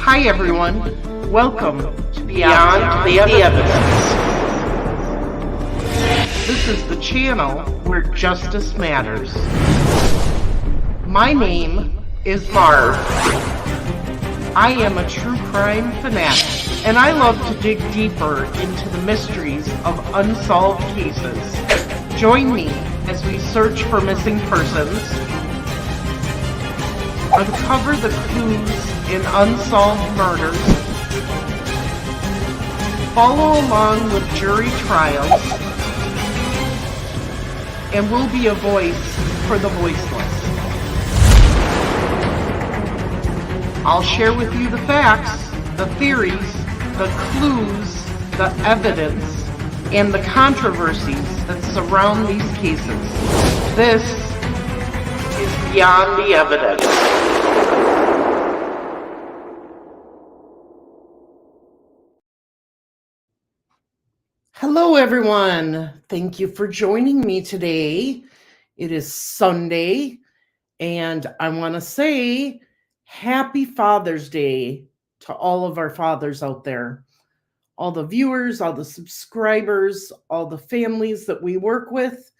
Hi everyone, welcome to Beyond the Evidence. This is the channel where justice matters. My name is Marv. I am a true crime fanatic, and I love to dig deeper into the mysteries of unsolved cases. Join me as we search for missing persons, uncover the clues in unsolved murders, follow along with jury trials, and we'll be a voice for the voiceless. I'll share with you the facts, the theories, the clues, the evidence, and the controversies that surround these cases. This is Beyond the Evidence. Hello, everyone. Thank you for joining me today. It is Sunday, and I want to say Happy Father's Day to all of our fathers out there. All the viewers, all the subscribers, all the families that we work with.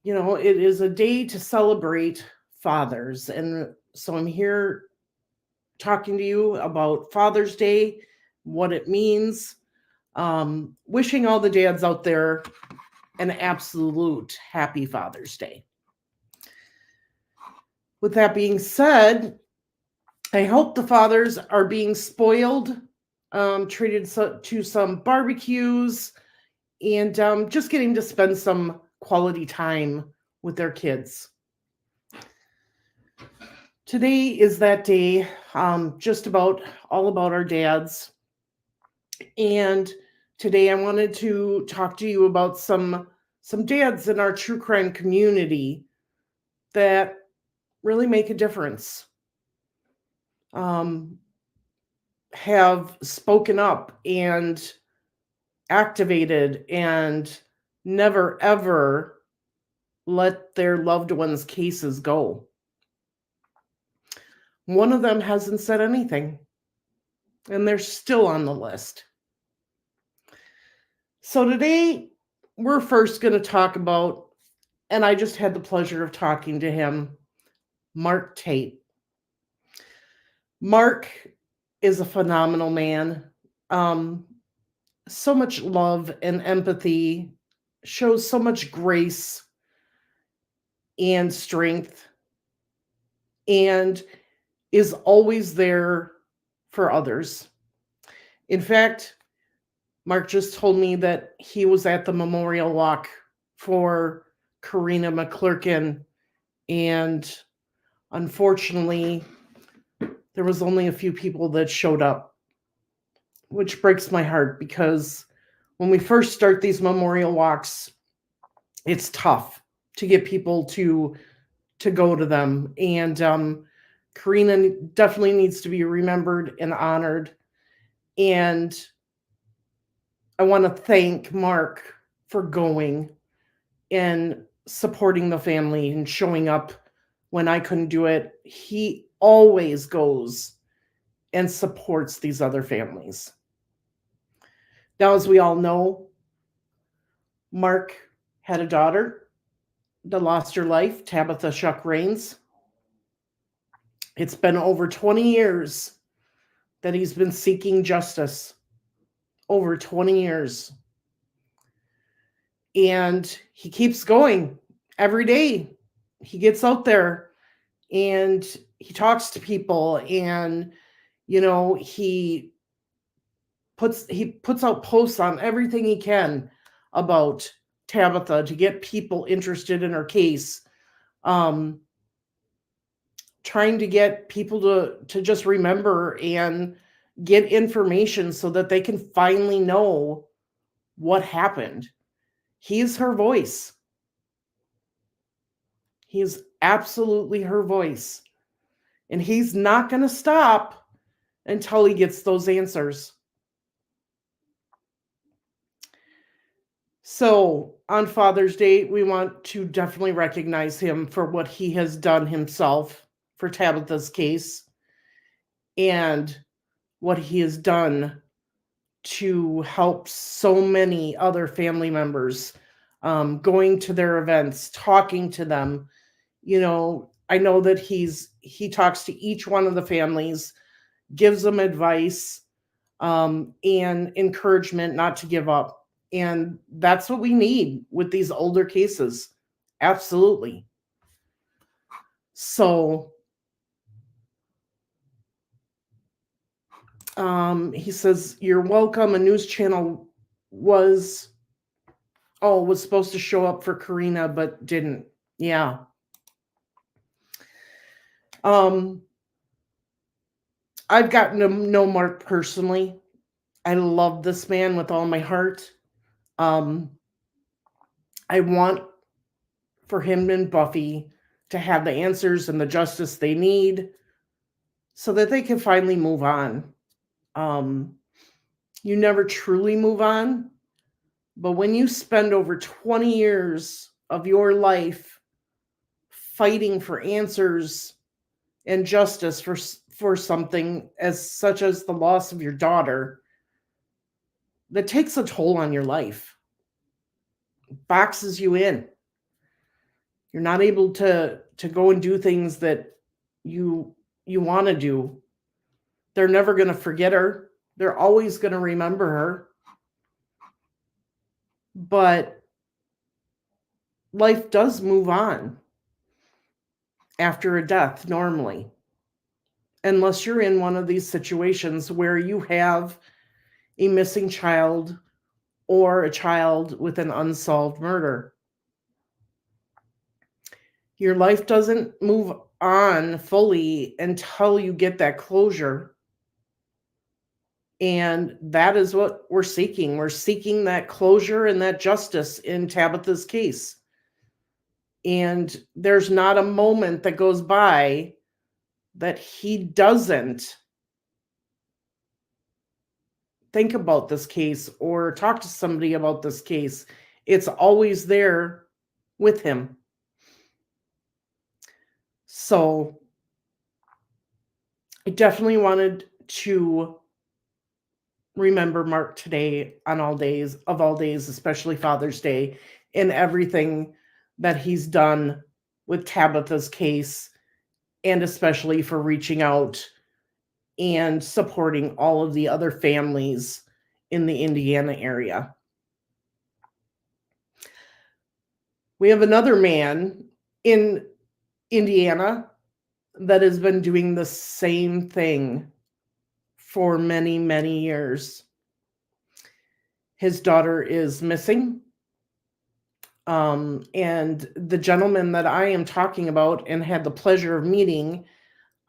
You know, it is a day to celebrate fathers. And so I'm here talking to you about Father's Day, what it means. Wishing all the dads out there an absolute happy Father's Day. With that being said, I hope the fathers are being spoiled, treated to some barbecues, and just getting to spend some quality time with their kids. Today is that day, just about all about our dads. And today I wanted to talk to you about some dads in our true crime community that really make a difference. Have spoken up and activated and never ever let their loved ones' cases go. One of them hasn't said anything, and they're still on the list. So today, we're first going to talk about, and I just had the pleasure of talking to him, Mark Tate. Mark is a phenomenal man. So much love and empathy, shows so much grace and strength, and is always there for others. In fact, Mark just told me that he was at the memorial walk for Karina McClurkin, and unfortunately, there was only a few people that showed up, which breaks my heart because when we first start these memorial walks, it's tough to get people to go to them. And Karina definitely needs to be remembered and honored. And I want to thank Mark for going and supporting the family and showing up when I couldn't do it. He always goes and supports these other families. Now, as we all know, Mark had a daughter that lost her life, Tabitha Shuck Rains. It's been over 20 years that he's been seeking justice. Over 20 years. And he keeps going every day. He gets out there and he talks to people, and you know, he puts out posts on everything he can about Tabitha to get people interested in her case. Trying to get people to just remember and get information so that they can finally know what happened. He's her voice. He is absolutely her voice. And he's not going to stop until he gets those answers. So on Father's Day, we want to definitely recognize him for what he has done himself for Tabitha's case. and what he has done to help so many other family members, going to their events, talking to them. I know that he talks to each one of the families, gives them advice, and encouragement not to give up. And that's what we need with these older cases. Absolutely. So he says, "You're welcome. A news channel was was supposed to show up for Karina, but didn't." Yeah. I've gotten to know Mark personally. I love this man with all my heart. Um, I want for him and Buffy to have the answers and the justice they need so that they can finally move on. Um, you never truly move on, but when you spend over 20 years of your life fighting for answers and justice for something as such as the loss of your daughter, that takes a toll on your life, boxes you in. You're not able to go and do things that you want to do. They're never going to forget her. They're always going to remember her. But life does move on after a death normally. Unless you're in one of these situations where you have a missing child or a child with an unsolved murder. Your life doesn't move on fully until you get that closure. And that is what we're seeking. We're seeking that closure and that justice in Tabitha's case. And there's not a moment that goes by that he doesn't think about this case or talk to somebody about this case. It's always there with him. So I definitely wanted to remember Mark today on all days, of all days, especially Father's Day, and everything that he's done with Tabitha's case, and especially for reaching out and supporting all of the other families in the Indiana area. We have another man in Indiana that has been doing the same thing for many, many years. His daughter is missing. And the gentleman that I am talking about and had the pleasure of meeting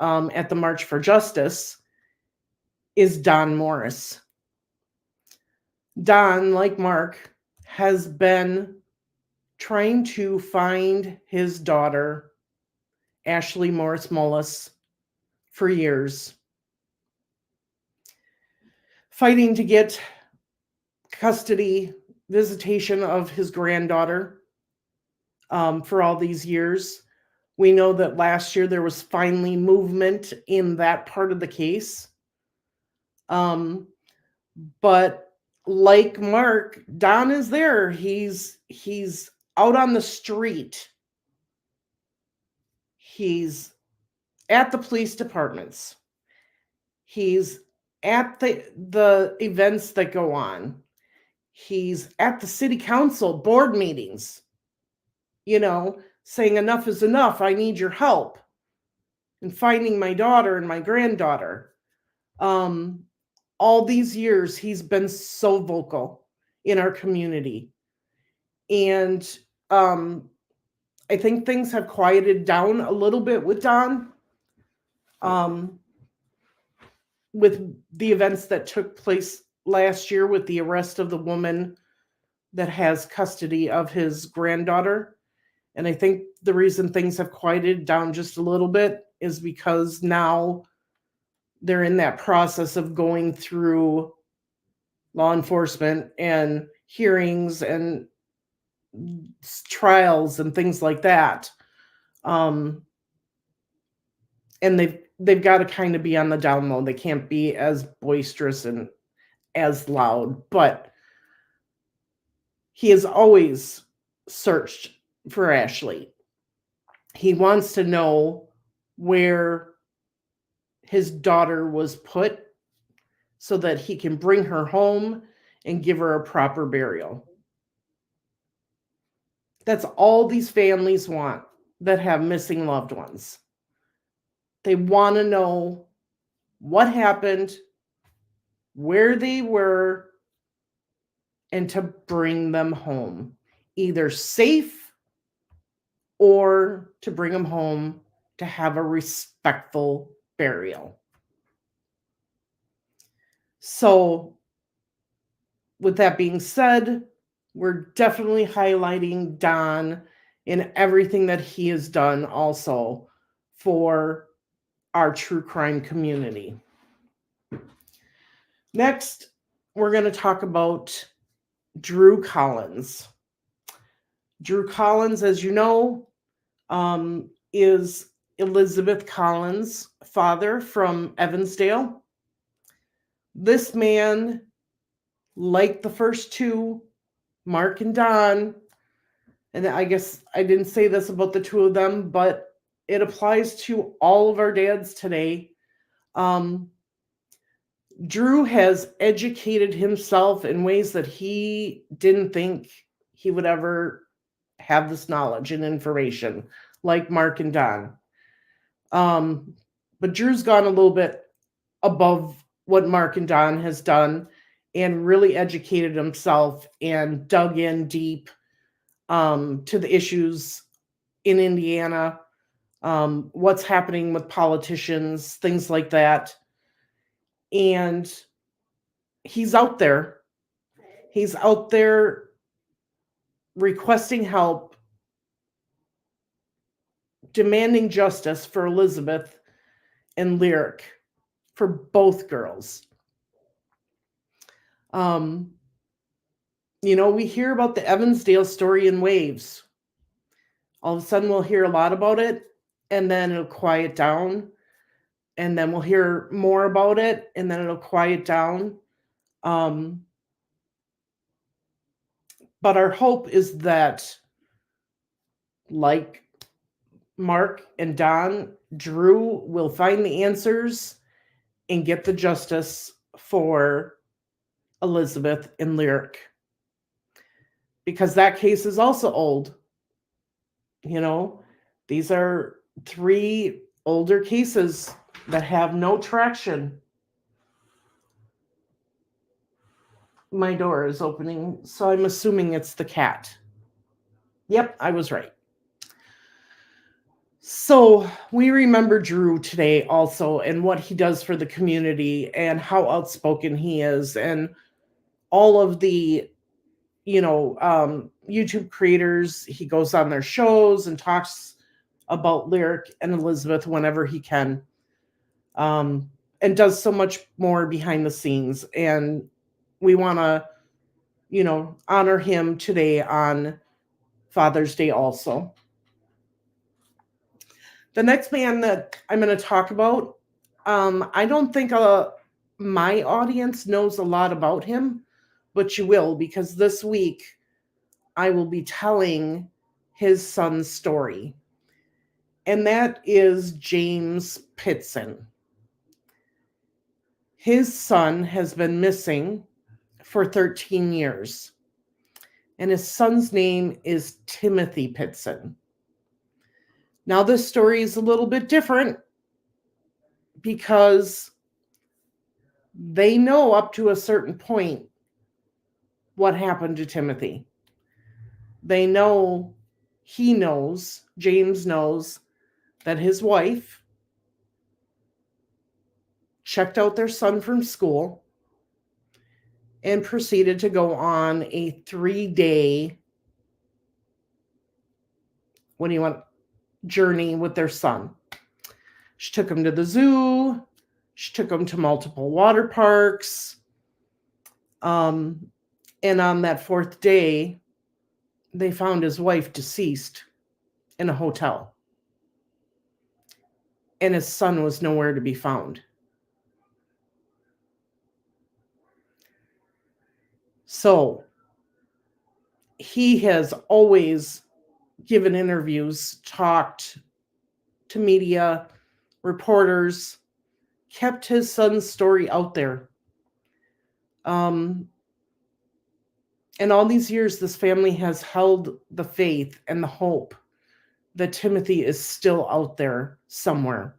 at the March for Justice is Don Morris. Don, like Mark, has been trying to find his daughter, Ashley Morris Mullis, for years, fighting to get custody, visitation of his granddaughter for all these years. We know that last year there was finally movement in that part of the case. But like Mark, Don is there. He's out on the street. He's at the police departments. He's at the events that go on. He's at the city council board meetings, saying enough is enough. I need your help in finding my daughter and my granddaughter. All these years, he's been so vocal in our community. And I think things have quieted down a little bit with Don, with the events that took place last year with the arrest of the woman that has custody of his granddaughter. And I think the reason things have quieted down just a little bit is because now they're in that process of going through law enforcement and hearings and trials and things like that. And they've got to kind of be on the down low. They can't be as boisterous and as loud, but he has always searched for Ashley. He wants to know where his daughter was put so that he can bring her home and give her a proper burial. That's all these families want that have missing loved ones. They want to know what happened, where they were, and to bring them home, either safe or to bring them home to have a respectful burial. So, with that being said, we're definitely highlighting Don in everything that he has done also for our true crime community. Next, we're going to talk about Drew Collins. Drew Collins, as you know, is Elizabeth Collins' father from Evansdale. This man, like the first two, Mark and Don, and I guess I didn't say this about the two of them, but it applies to all of our dads today. Drew has educated himself in ways that he didn't think he would ever have this knowledge and information, like Mark and Don. But Drew's gone a little bit above what Mark and Don has done and really educated himself and dug in deep to the issues in Indiana, what's happening with politicians, things like that. And he's out there. He's out there requesting help, demanding justice for Elizabeth and Lyric, for both girls. We hear about the Evansdale story in waves. All of a sudden, we'll hear a lot about it, and then it'll quiet down. And then we'll hear more about it, and then it'll quiet down. But our hope is that, like Mark and Don, Drew will find the answers and get the justice for Elizabeth and Lyric. Because that case is also old. These are 3 older cases that have no traction. My door is opening, so I'm assuming it's the cat. Yep, I was right. So we remember Drew today also, and what he does for the community and how outspoken he is, and all of the YouTube creators. He goes on their shows and talks about Lyric and Elizabeth whenever he can, and does so much more behind the scenes. And we want to, honor him today on Father's Day also. The next man that I'm going to talk about, I don't think my audience knows a lot about him, but you will, because this week I will be telling his son's story. And that is James Pitzen. His son has been missing for 13 years. And his son's name is Timothy Pitzen. Now, this story is a little bit different because they know up to a certain point what happened to Timothy. They know, James knows that his wife checked out their son from school and proceeded to go on a 3-day, journey with their son. She took him to the zoo. She took him to multiple water parks. And on that 4th day, they found his wife deceased in a hotel. and his son was nowhere to be found. So he has always given interviews, talked to media, reporters, kept his son's story out there. And all these years, this family has held the faith and the hope that Timothy is still out there somewhere.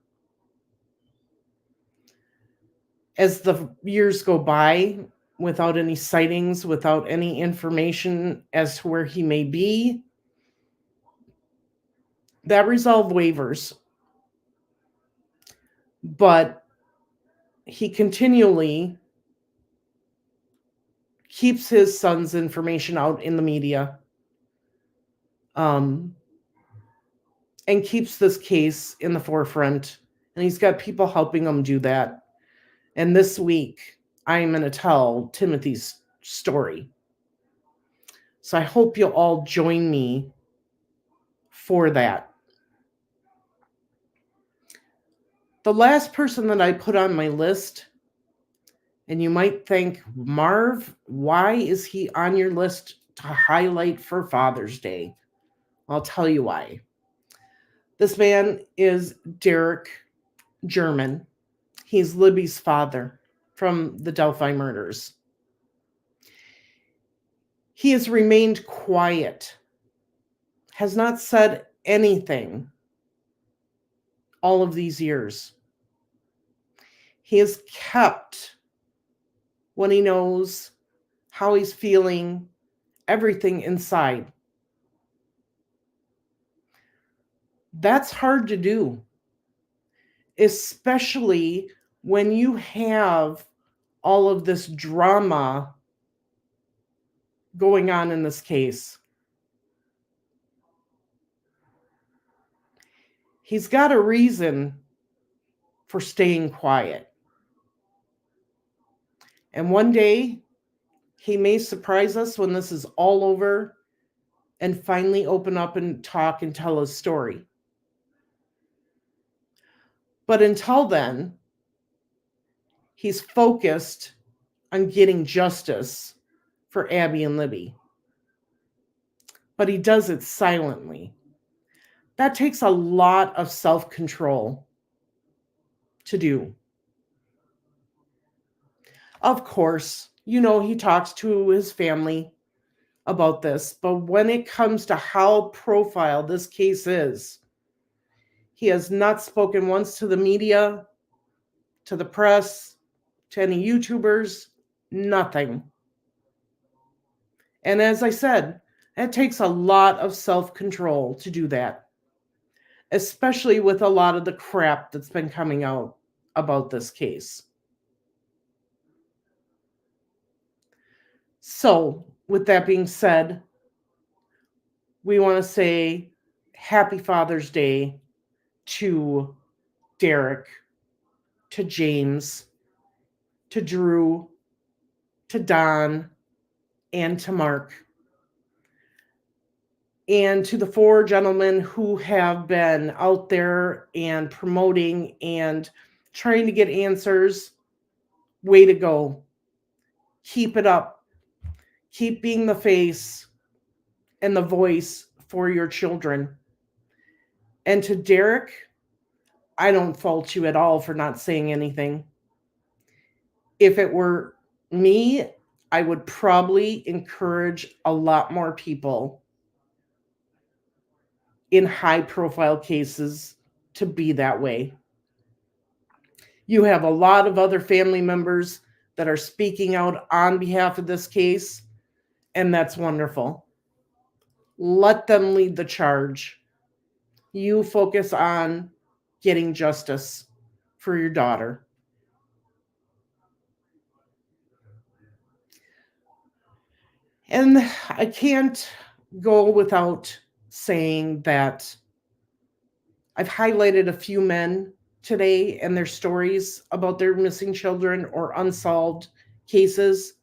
As the years go by, without any sightings, without any information as to where he may be, that resolve wavers. But he continually keeps his son's information out in the media, and keeps this case in the forefront. And he's got people helping him do that. And this week, I'm going to tell Timothy's story. So I hope you'll all join me for that. The last person that I put on my list, and you might think, Marv, why is he on your list to highlight for Father's Day? I'll tell you why. This man is Derrick German. He's Libby's father from the Delphi murders. He has remained quiet, has not said anything all of these years. He has kept what he knows, how he's feeling, everything inside. That's hard to do, especially when you have all of this drama going on in this case. He's got a reason for staying quiet. And one day, he may surprise us when this is all over and finally open up and talk and tell his story. But until then, he's focused on getting justice for Abby and Libby. But he does it silently. That takes a lot of self-control to do. Of course, he talks to his family about this, but when it comes to how profile this case is, he has not spoken once to the media, to the press, to any YouTubers, nothing. And as I said, it takes a lot of self-control to do that, especially with a lot of the crap that's been coming out about this case. So, with that being said, we want to say Happy Father's Day to Derrick, to James, to Drew, to Don, and to Mark. And to the 4 gentlemen who have been out there and promoting and trying to get answers, way to go. Keep it up. Keep being the face and the voice for your children. And to Derrick, I don't fault you at all for not saying anything. If it were me, I would probably encourage a lot more people in high-profile cases to be that way. You have a lot of other family members that are speaking out on behalf of this case, and that's wonderful. Let them lead the charge. You focus on getting justice for your daughter. And I can't go without saying that I've highlighted a few men today and their stories about their missing children or unsolved cases.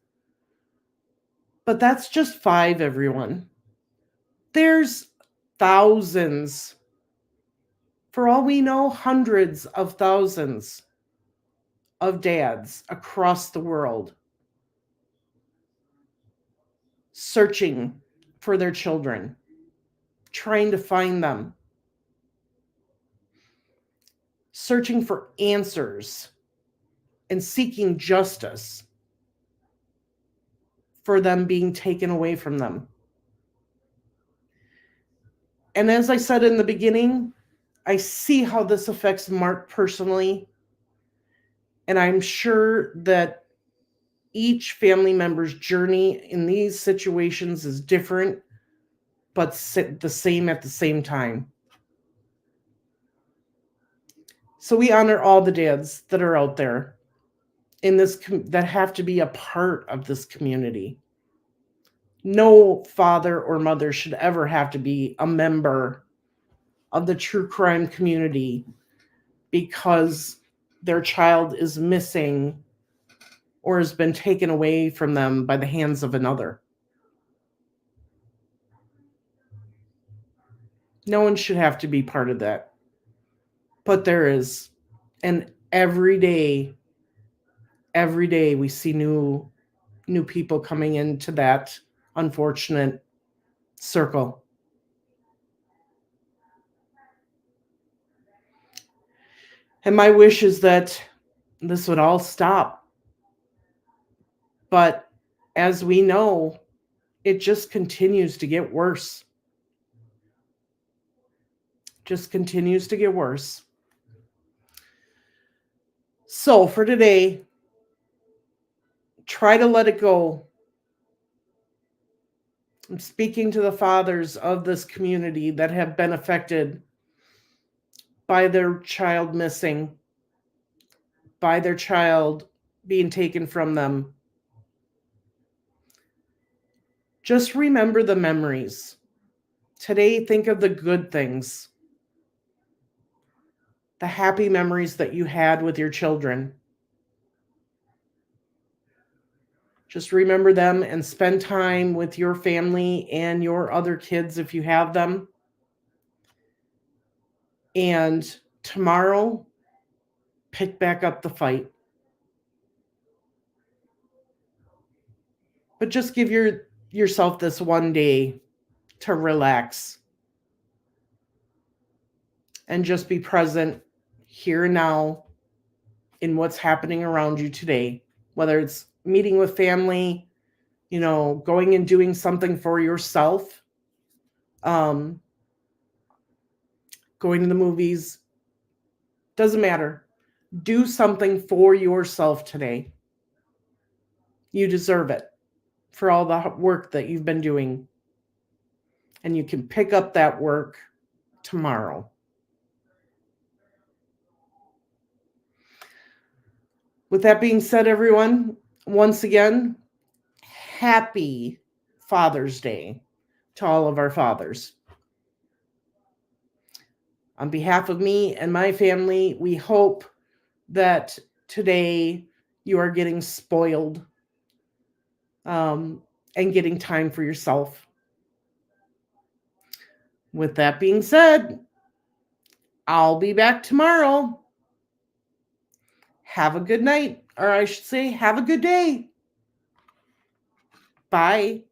But that's just 5, everyone. There's thousands For all we know, hundreds of thousands of dads across the world searching for their children, trying to find them, searching for answers and seeking justice for them being taken away from them. And as I said in the beginning, I see how this affects Mark personally. And I'm sure that each family member's journey in these situations is different, but the same at the same time. So we honor all the dads that are out there in this that have to be a part of this community. No father or mother should ever have to be a member of the true crime community because their child is missing or has been taken away from them by the hands of another. No one should have to be part of that. But there is. And every day we see new people coming into that unfortunate circle. And my wish is that this would all stop. But as we know, it just continues to get worse. Just continues to get worse. So for today, try to let it go. I'm speaking to the fathers of this community that have been affected by their child missing, by their child being taken from them. Just remember the memories. Today, think of the good things, the happy memories that you had with your children. Just remember them and spend time with your family and your other kids if you have them. And tomorrow, pick back up the fight. But just give yourself this one day to relax and just be present here and now in what's happening around you today, whether it's meeting with family, going and doing something for yourself, going to the movies, doesn't matter. Do something for yourself today. You deserve it for all the work that you've been doing. And you can pick up that work tomorrow. With that being said, everyone, once again, happy Father's Day to all of our fathers. On behalf of me and my family, we hope that today you are getting spoiled and getting time for yourself. With that being said, I'll be back tomorrow. Have a good night, or I should say, have a good day. Bye.